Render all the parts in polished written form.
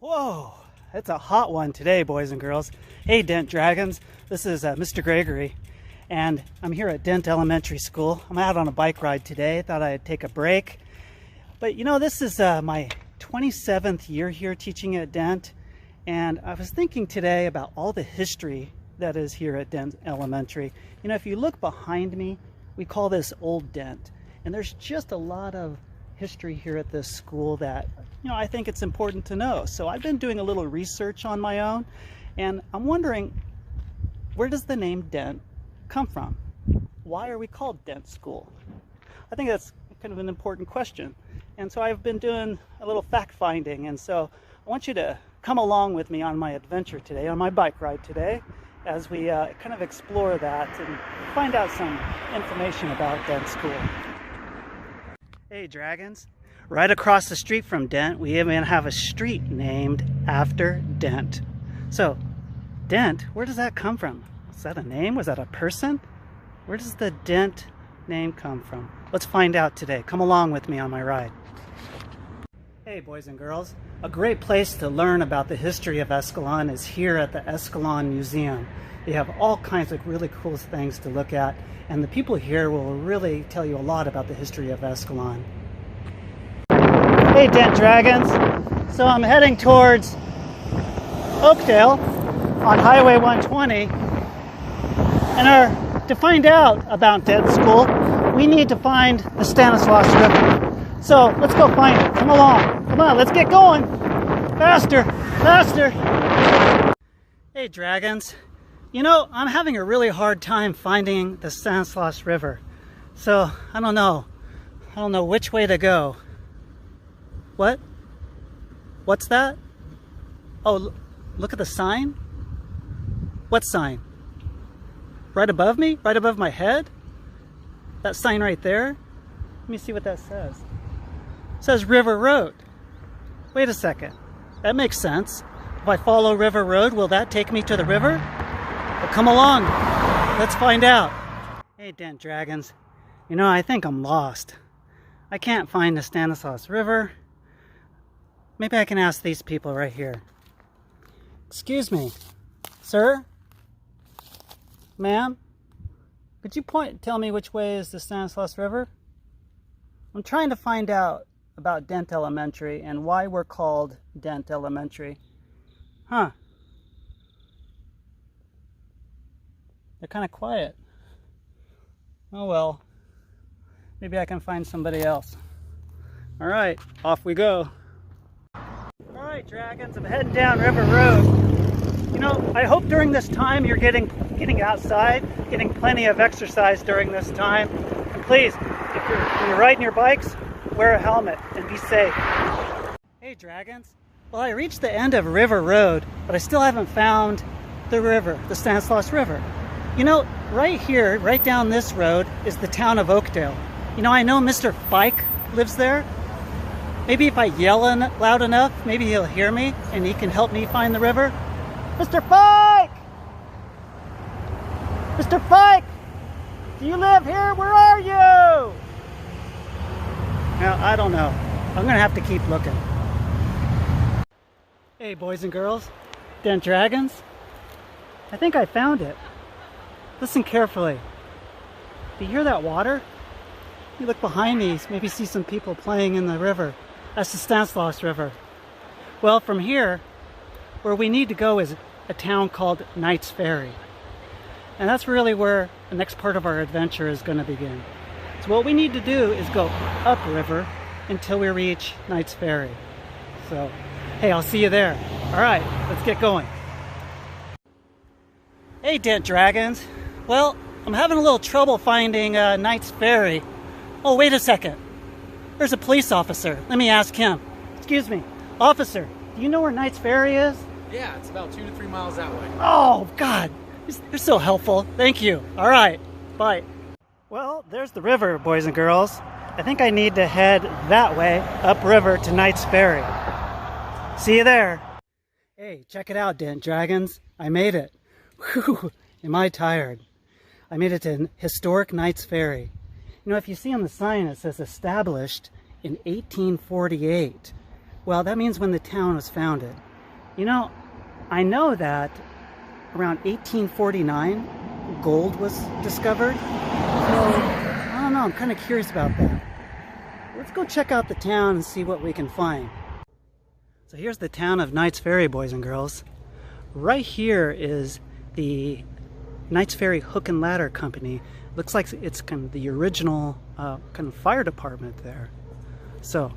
Whoa, it's a hot one today, boys and girls. Hey, Dent Dragons. This is Mr. Gregory, and I'm here at Dent Elementary School. I'm out on a bike ride today. Thought I'd take a break. But you know, this is my 27th year here teaching at Dent, and I was thinking today about all the history that is here at Dent Elementary. You know, if you look behind me, we call this Old Dent, and there's just a lot of history here at this school that, you know, I think it's important to know. So I've been doing a little research on my own, and I'm wondering, where does the name Dent come from? Why are we called Dent School? I think that's kind of an important question. And so I've been doing a little fact finding, and so I want you to come along with me on my adventure today, on my bike ride today, as we kind of explore that and find out some information about Dent School. Hey Dragons, right across the street from Dent, we even have a street named after Dent. So, Dent, where does that come from? Was that a name? Was that a person? Where does the Dent name come from? Let's find out today. Come along with me on my ride. Hey boys and girls, a great place to learn about the history of Escalon is here at the Escalon Museum. They have all kinds of really cool things to look at, and the people here will really tell you a lot about the history of Escalon. Hey Dent Dragons, so I'm heading towards Oakdale on Highway 120, and to find out about Dent School, we need to find the Stanislaus River. So let's go find it. Come along. Come on, let's get going. Faster, faster. Hey Dragons, you know, I'm having a really hard time finding the Stanislaus River. So I don't know which way to go. What? What's that? Oh, look at the sign. What sign? Right above me? Right above my head? That sign right there? Let me see what that says. It says River Road. Wait a second. That makes sense. If I follow River Road, will that take me to the river? Well, come along. Let's find out. Hey, Dent Dragons. You know, I think I'm lost. I can't find the Stanislaus River. Maybe I can ask these people right here. Excuse me, sir? Ma'am? Could you tell me which way is the Stanislaus River? I'm trying to find out about Dent Elementary and why we're called Dent Elementary. Huh. They're kind of quiet. Oh well. Maybe I can find somebody else. All right, off we go. All right, Dragons, I'm heading down River Road. You know, I hope during this time you're getting outside, getting plenty of exercise during this time. And please, when you're riding your bikes, wear a helmet and be safe. Hey Dragons, well, I reached the end of River Road, but I still haven't found the river, the Stanislaus River. You know, right here, right down this road, is the town of Oakdale. You know, I know Mr. Fike lives there. Maybe if I yell loud enough, maybe he'll hear me and he can help me find the river. Mr. Fike! Mr. Fike! Do you live here? Where are you? Now, I don't know. I'm going to have to keep looking. Hey, boys and girls. Dent Dragons. I think I found it. Listen carefully. Do you hear that water? You look behind me, maybe see some people playing in the river. That's the Stanislaus River. Well, from here, where we need to go is a town called Knight's Ferry. And that's really where the next part of our adventure is going to begin. So what we need to do is go upriver until we reach Knight's Ferry. So, hey, I'll see you there. All right, let's get going. Hey, Dent Dragons. Well, I'm having a little trouble finding Knight's Ferry. Oh, wait a second. There's a police officer. Let me ask him. Excuse me, officer, do you know where Knight's Ferry is? Yeah, it's about 2 to 3 miles that way. Oh, God. You're so helpful. Thank you. All right. Bye. Well, there's the river, boys and girls. I think I need to head that way, upriver to Knight's Ferry. See you there. Hey, check it out, Dent Dragons. I made it. Whew, am I tired. I made it to historic Knight's Ferry. You know, if you see on the sign, it says established in 1848. Well, that means when the town was founded. You know, I know that around 1849, gold was discovered. So, I don't know, I'm kind of curious about that. Let's go check out the town and see what we can find. So here's the town of Knights Ferry, boys and girls. Right here is the Knights Ferry Hook and Ladder Company. Looks like it's kind of the original kind of fire department there. So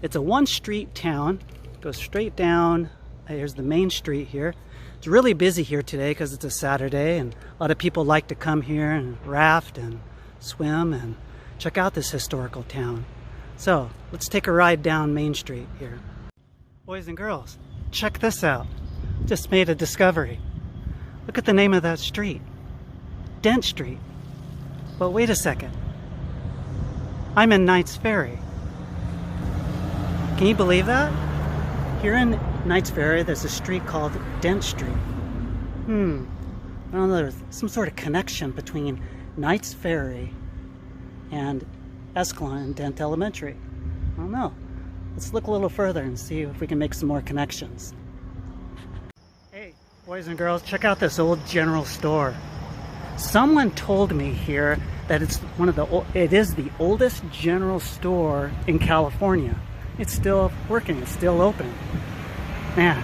it's a one-street town. Goes straight down. Here's the main street here. It's really busy here today because it's a Saturday, and a lot of people like to come here and raft and swim and check out this historical town. So let's take a ride down Main Street here. Boys and girls, check this out. Just made a discovery. Look at the name of that street. Dent Street. But wait a second. I'm in Knights Ferry. Can you believe that? Here in Knights Ferry, there's a street called Dent Street. I don't know, there's some sort of connection between Knights Ferry and Escalon and Dent Elementary. I don't know. Let's look a little further and see if we can make some more connections. Hey, boys and girls, check out this old general store. Someone told me here that it is the oldest general store in California. It's still working, it's still open. Man,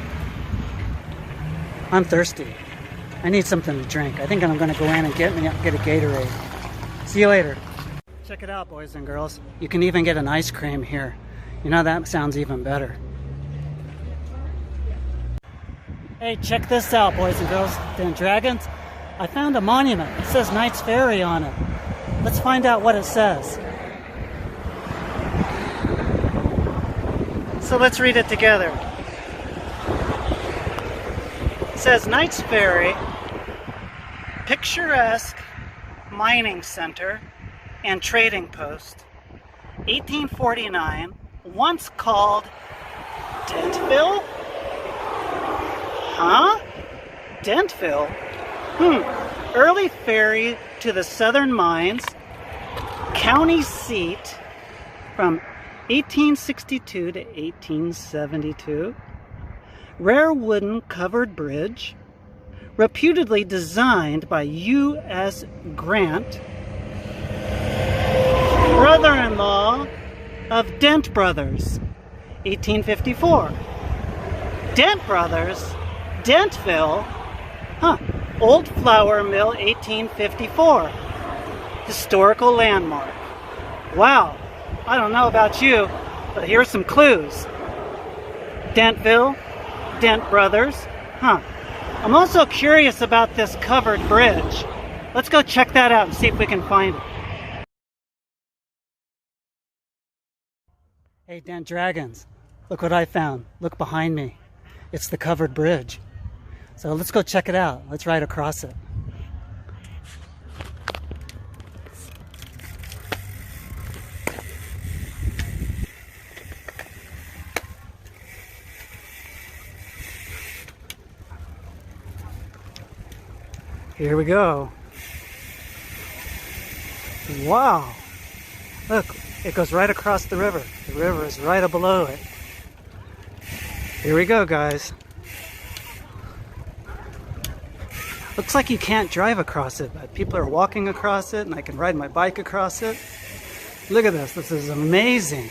I'm thirsty. I need something to drink. I think I'm gonna go in and get a Gatorade. See you later. Check it out, boys and girls. You can even get an ice cream here. You know, that sounds even better. Hey, check this out, boys and girls. Dent Dragons. I found a monument. It says Knights Ferry on it. Let's find out what it says. So let's read it together. It says Knights Ferry, picturesque mining center and trading post, 1849, once called Dentville? Huh? Dentville? Early ferry to the southern mines, county seat from 1862 to 1872, rare wooden covered bridge, reputedly designed by U.S. Grant, brother-in-law of Dent Brothers, 1854. Dent Brothers, Dentville, Old Flour Mill, 1854. Historical landmark. Wow, I don't know about you, but here's some clues. Dentville, Dent Brothers, I'm also curious about this covered bridge. Let's go check that out and see if we can find it. Hey, Dent Dragons, look what I found. Look behind me. It's the covered bridge. So let's go check it out. Let's ride across it. Here we go. Wow. Look, it goes right across the river. The river is right up below it. Here we go, guys. Looks like you can't drive across it, but people are walking across it, and I can ride my bike across it. Look at this. This is amazing.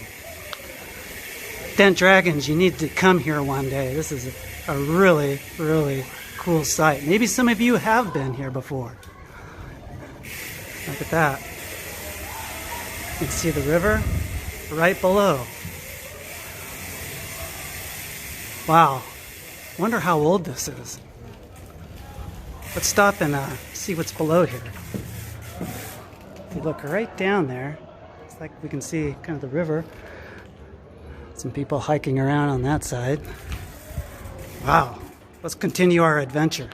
Dent Dragons, you need to come here one day. This is a really, really cool sight. Maybe some of you have been here before. Look at that. You can see the river right below. Wow. Wonder how old this is. Let's stop and see what's below here. If you look right down there, it's like we can see kind of the river. Some people hiking around on that side. Wow. Let's continue our adventure.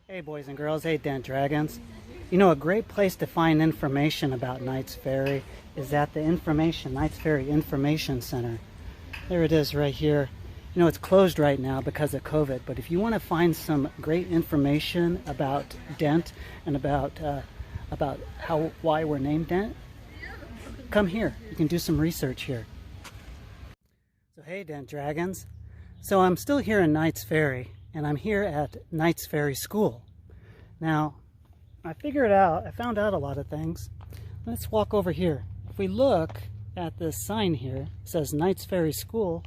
Hey boys and girls, hey Dent Dragons. You know, a great place to find information about Knights Ferry is at the Knights Ferry Information Center. There it is right here. You know, it's closed right now because of COVID, but if you want to find some great information about Dent and about why we're named Dent, come here. You can do some research here. So hey, Dent Dragons. So I'm still here in Knights Ferry, and I'm here at Knights Ferry School. Now, I found out a lot of things. Let's walk over here. If we look at this sign here, it says Knights Ferry School,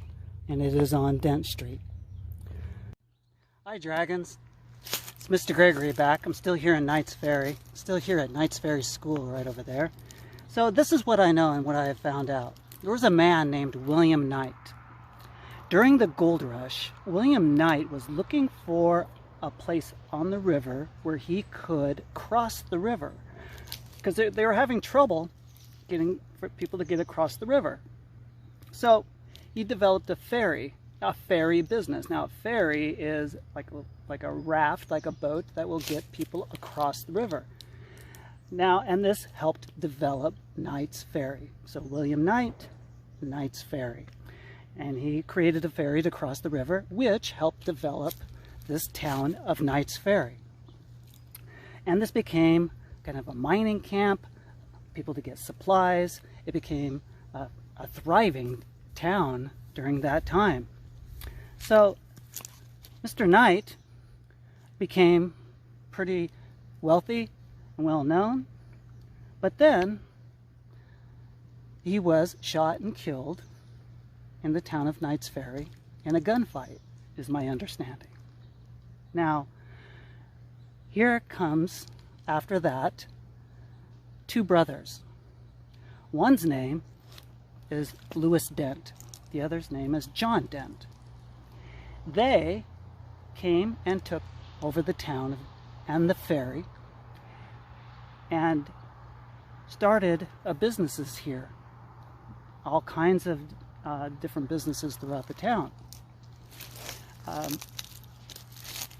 and it is on Dent Street. Hi, Dragons. It's Mr. Gregory back. I'm still here in Knights Ferry. Still here at Knights Ferry School right over there. So this is what I know and what I have found out. There was a man named William Knight. During the gold rush, William Knight was looking for a place on the river where he could cross the river, because they were having trouble getting for people to get across the river. So he developed a ferry business. Now, a ferry is like a raft, like a boat that will get people across the river. Now, and this helped develop Knights Ferry. So William Knight, Knights Ferry. And he created a ferry to cross the river, which helped develop this town of Knights Ferry. And this became kind of a mining camp, people to get supplies. It became a thriving town during that time. So Mr. Knight became pretty wealthy and well known, but then he was shot and killed in the town of Knights Ferry in a gunfight, is my understanding. Now, here comes, after that, two brothers. One's name is Lewis Dent. The other's name is John Dent. They came and took over the town and the ferry and started businesses here. All kinds of different businesses throughout the town.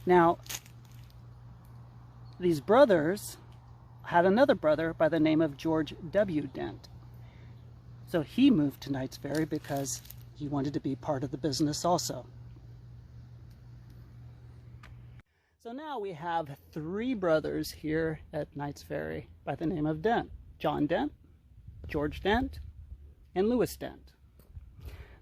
Now, these brothers had another brother by the name of George W. Dent. So he moved to Knights Ferry because he wanted to be part of the business also. So now we have three brothers here at Knights Ferry by the name of Dent. John Dent, George Dent, and Lewis Dent.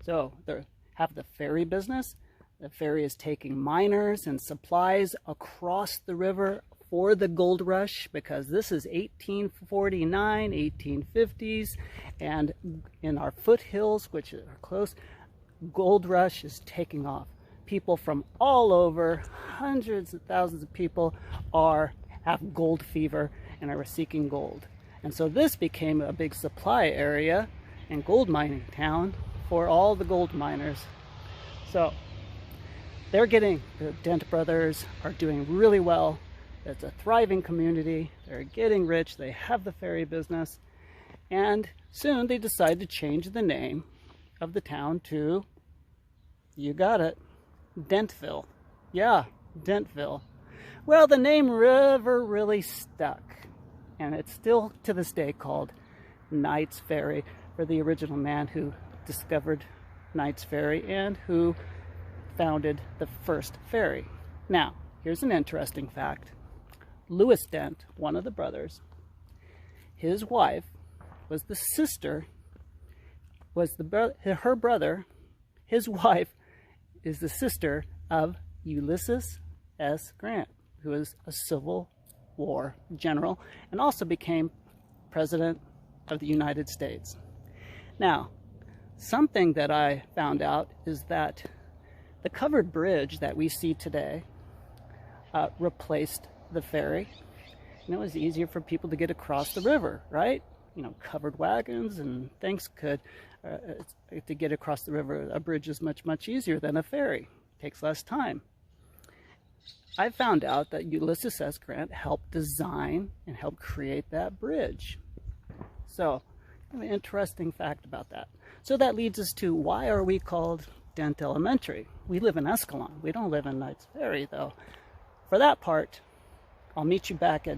So they have the ferry business. The ferry is taking miners and supplies across the river for the gold rush, because this is 1849, 1850s, and in our foothills, which are close, gold rush is taking off. People from all over, hundreds of thousands of people have gold fever and are seeking gold. And so this became a big supply area and gold mining town for all the gold miners. So the Dent brothers are doing really well. It's a thriving community. They're getting rich. They have the ferry business. And soon they decide to change the name of the town to, you got it, Dentville. Yeah, Dentville. Well, the name never really stuck. And it's still to this day called Knights Ferry, for the original man who discovered Knights Ferry and who founded the first ferry. Now, here's an interesting fact. Lewis Dent, one of the brothers, his wife was the sister, her brother, his wife is the sister of Ulysses S. Grant, who is a Civil War general and also became President of the United States. Now, something that I found out is that the covered bridge that we see today replaced the ferry. You know, it was easier for people to get across the river, right? You know, covered wagons and things could, to get across the river, a bridge is much, much easier than a ferry. It takes less time. I found out that Ulysses S. Grant helped design and help create that bridge. So, an interesting fact about that. So that leads us to, why are we called Dent Elementary? We live in Escalon. We don't live in Knights Ferry, though. For that part, I'll meet you back at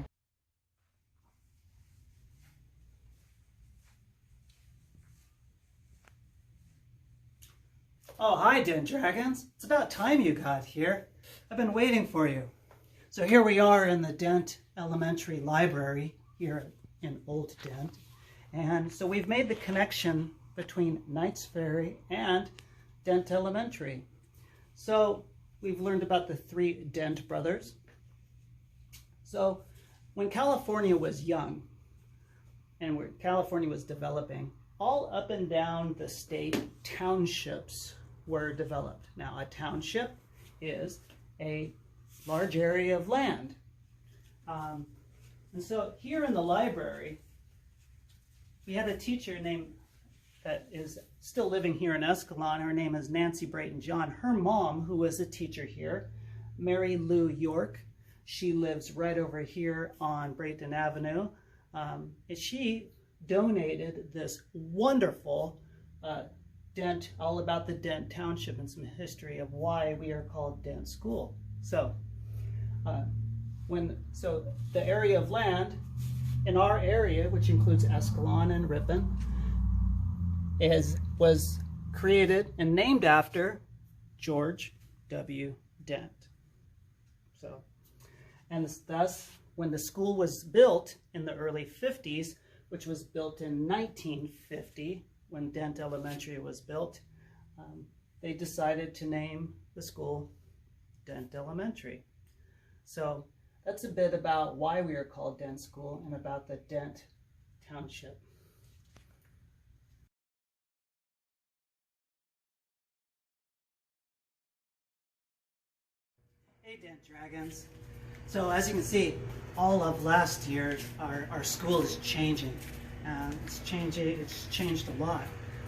Oh, hi, Dent Dragons. It's about time you got here. I've been waiting for you. So here we are in the Dent Elementary Library here in Old Dent. And so we've made the connection between Knights Ferry and Dent Elementary. So we've learned about the three Dent brothers. So when California was young and where California was developing, all up and down the state, townships were developed. Now, a township is a large area of land. And so here in the library, we had a teacher that is still living here in Escalon. Her name is Nancy Brayton John. Her mom, who was a teacher here, Mary Lou York, she lives right over here on Brayton Avenue. And she donated this wonderful Dent, all about the Dent Township and some history of why we are called Dent School. So, the area of land in our area, which includes Escalon and Ripon, was created and named after George W. Dent. So, and thus, when the school was built in the early 50s, which was built in 1950, when Dent Elementary was built, they decided to name the school Dent Elementary. So that's a bit about why we are called Dent School and about the Dent Township. Hey, Dent Dragons. So as you can see, all of last year, our school is changing. It's changed a lot.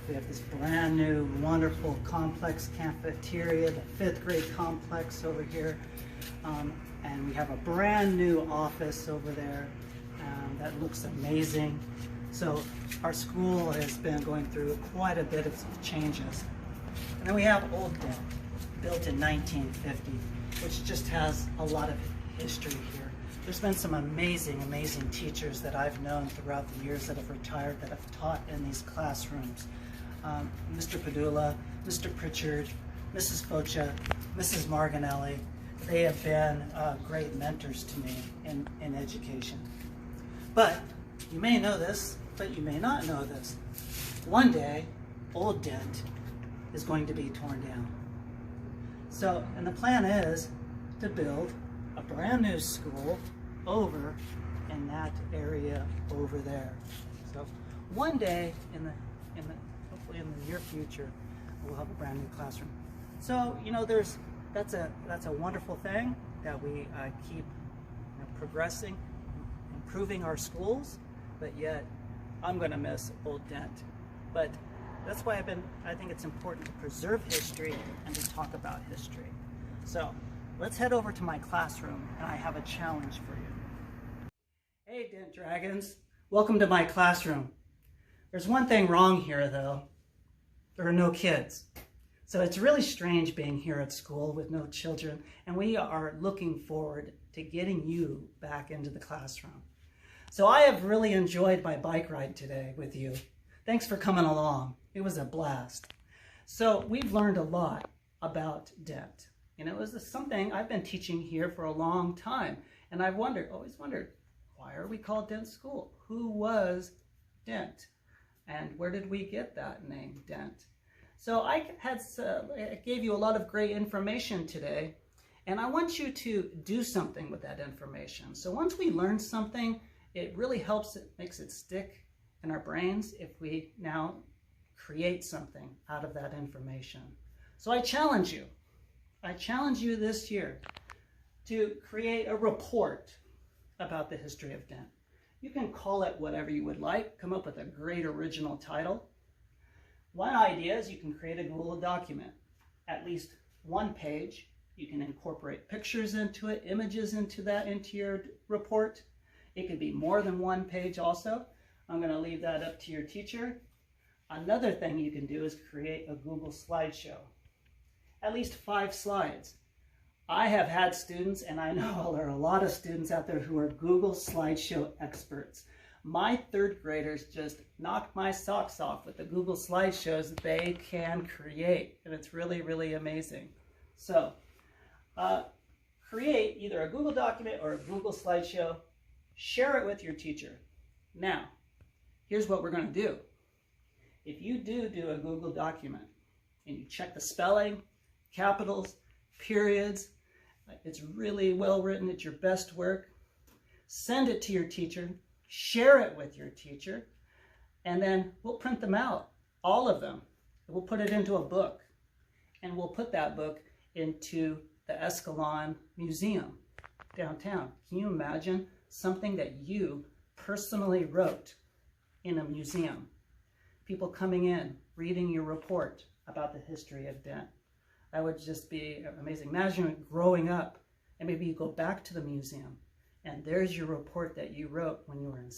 We have this brand new, wonderful complex cafeteria, the 5th grade complex over here. And we have a brand new office over there that looks amazing. So our school has been going through quite a bit of changes. And then we have Old Dent, built in 1950, which just has a lot of history here. There's been some amazing, amazing teachers that I've known throughout the years that have retired, that have taught in these classrooms. Mr. Padula, Mr. Pritchard, Mrs. Focha, Mrs. Marginelli. They have been great mentors to me in education. But you may know this, but you may not know this. One day, Old Dent is going to be torn down. So, and the plan is to build a brand new school over in that area over there. So one day hopefully in the near future, we'll have a brand new classroom. So, you know, that's a wonderful thing that we keep progressing, improving our schools, but yet I'm going to miss Old Dent. But that's why I think it's important to preserve history and to talk about history. So let's head over to my classroom, and I have a challenge for you. Hey, Dent Dragons, welcome to my classroom. There's one thing wrong here, though. There are no kids. So it's really strange being here at school with no children, and we are looking forward to getting you back into the classroom. So I have really enjoyed my bike ride today with you. Thanks for coming along. It was a blast. So we've learned a lot about Dent. You know, this is something I've been teaching here for a long time, and I've always wondered, why are we called Dent School? Who was Dent? And where did we get that name, Dent? So I gave you a lot of great information today, and I want you to do something with that information. So once we learn something, it really helps, it makes it stick in our brains if we now create something out of that information. So I challenge you this year to create a report about the history of Dent. You can call it whatever you would like, come up with a great original title. One idea is you can create a Google document, at least one page. You can incorporate pictures into it, images into your report. It could be more than one page also. I'm going to leave that up to your teacher. Another thing you can do is create a Google slideshow. At least 5 slides. I have had students, and I know there are a lot of students out there who are Google slideshow experts. My third graders just knocked my socks off with the Google slideshows that they can create, and it's really, really amazing. So, create either a Google document or a Google slideshow, share it with your teacher. Now, here's what we're going to do. If you do a Google document and you check the spelling, capitals, periods, it's really well written, it's your best work, send it to your teacher, share it with your teacher, and then we'll print them out, all of them. We'll put it into a book, and we'll put that book into the Escalon Museum downtown. Can you imagine something that you personally wrote in a museum? People coming in, reading your report about the history of Dent. That would just be amazing. Imagine growing up, and maybe you go back to the museum, and there's your report that you wrote when you were in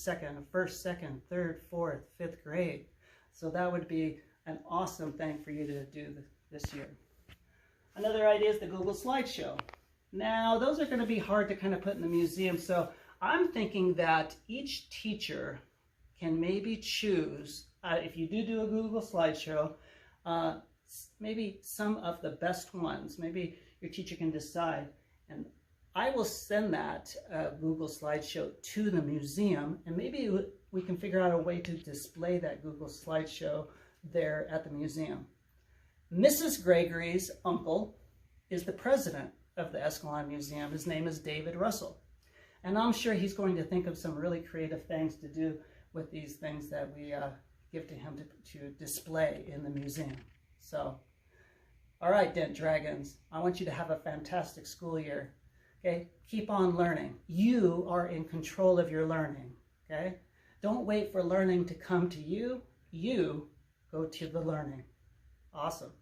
first, second, third, fourth, fifth grade. So that would be an awesome thing for you to do this year. Another idea is the Google slideshow. Now, those are going to be hard to kind of put in the museum, so I'm thinking that each teacher can maybe choose, if you do a Google slideshow, maybe some of the best ones. Maybe your teacher can decide, and I will send that Google slideshow to the museum, and maybe we can figure out a way to display that Google slideshow there at the museum. Mrs. Gregory's uncle is the president of the Escalon Museum. His name is David Russell. And I'm sure he's going to think of some really creative things to do with these things that we give to him to display in the museum. So, all right, Dent Dragons, I want you to have a fantastic school year. Okay, keep on learning. You are in control of your learning. Okay, don't wait for learning to come to you. You go to the learning. Awesome.